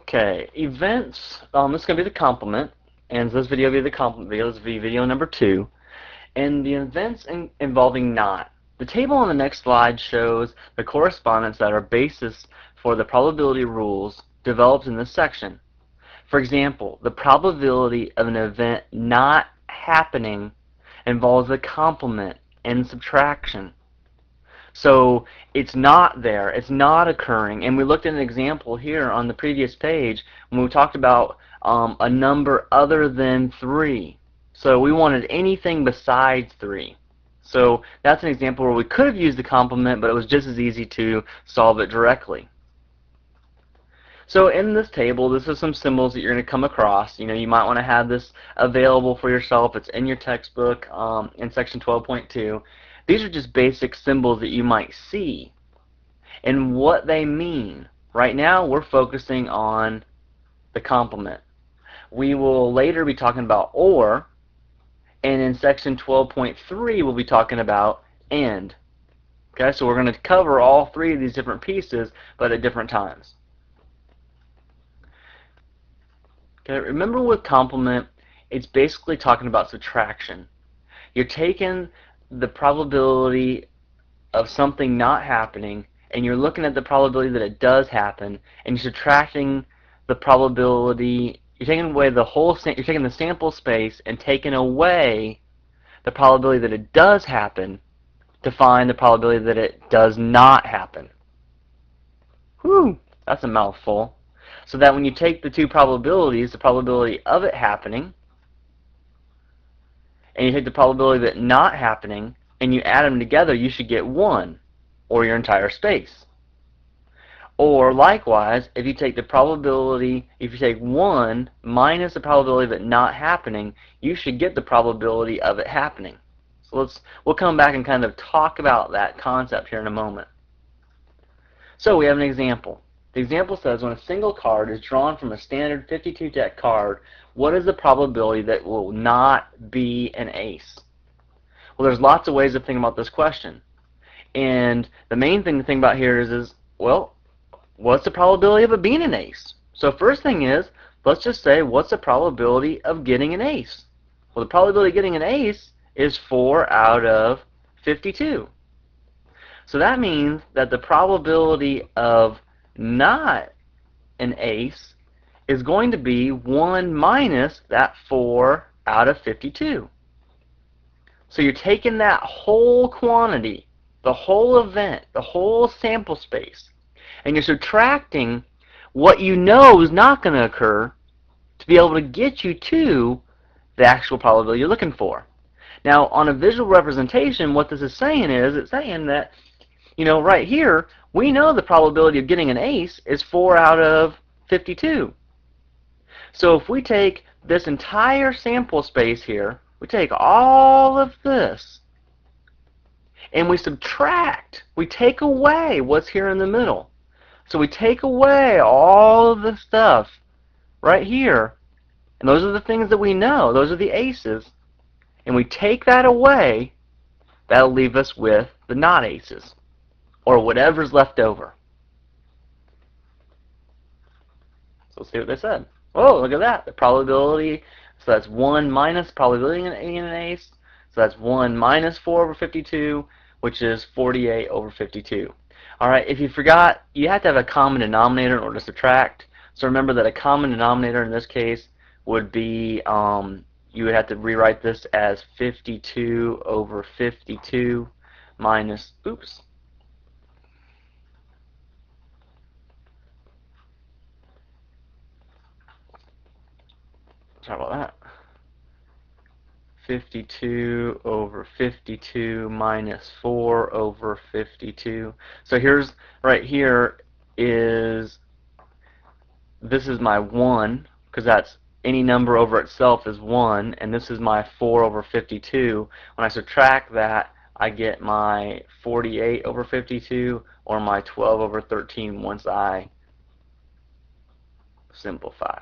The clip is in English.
Okay, events, this is going to be the complement, and this video will be the complement video. This will be video number 2. And the events involving not. The table on the next slide shows the correspondence that are basis for the probability rules developed in this section. For example, the probability of an event not happening involves a complement and subtraction. So it's not there, it's not occurring. And we looked at an example here on the previous page when we talked about a number other than 3. So we wanted anything besides 3. So that's an example where we could have used the complement, but it was just as easy to solve it directly. So in this table, this is some symbols that you're going to come across. You might want to have this available for yourself. It's in your textbook in section 12.2. These are just basic symbols that you might see and what they mean. Right now, we're focusing on the complement. We will later be talking about or, and in section 12.3, we'll be talking about and. Okay, so we're going to cover all 3 of these different pieces, but at different times. Okay, remember with complement, it's basically talking about subtraction. You're taking the probability of something not happening and you're looking at the probability that it does happen, and you're subtracting the probability. You're taking away the whole, you're taking the sample space and taking away the probability that it does happen to find the probability that it does not happen. Whew, that's a mouthful. So that when you take the 2 probabilities, the probability of it happening and you take the probability of it not happening and you add them together, you should get 1, or your entire space. Or likewise, if you take the probability, if you take 1 minus the probability of it not happening, you should get the probability of it happening. So we'll come back and kind of talk about that concept here in a moment. So we have an example. The example says when a single card is drawn from a standard 52 deck card, what is the probability that it will not be an ace? Well, there's lots of ways of thinking about this question. And the main thing to think about here is well, what's the probability of it being an ace? So first thing is, let's just say, what's the probability of getting an ace? Well, the probability of getting an ace is 4 out of 52. So that means that the probability of not an ace is going to be 1 minus that 4 out of 52. So you're taking that whole quantity, the whole event, the whole sample space, and you're subtracting what you know is not going to occur to be able to get you to the actual probability you're looking for. Now, on a visual representation, what this is saying is, it's saying that, right here, we know the probability of getting an ace is 4 out of 52. So if we take this entire sample space here, we take all of this, and we subtract, we take away what's here in the middle. So we take away all of the stuff right here, and those are the things that we know, those are the aces, and we take that away, that'll leave us with the not aces, or whatever's left over. So let's see what they said. Oh, look at that. The probability, so that's 1 minus probability of an ace, so that's 1 minus 4 over 52, which is 48 over 52. Alright, if you forgot, you have to have a common denominator in order to subtract. So remember that a common denominator in this case would be, you would have to rewrite this as 52 over 52 minus, oops. Sorry about that. 52 over 52 minus 4 over 52. So here's, right here is, this is my 1, because that's any number over itself is 1, and this is my 4 over 52. When I subtract that, I get my 48 over 52, or my 12 over 13 once I simplify.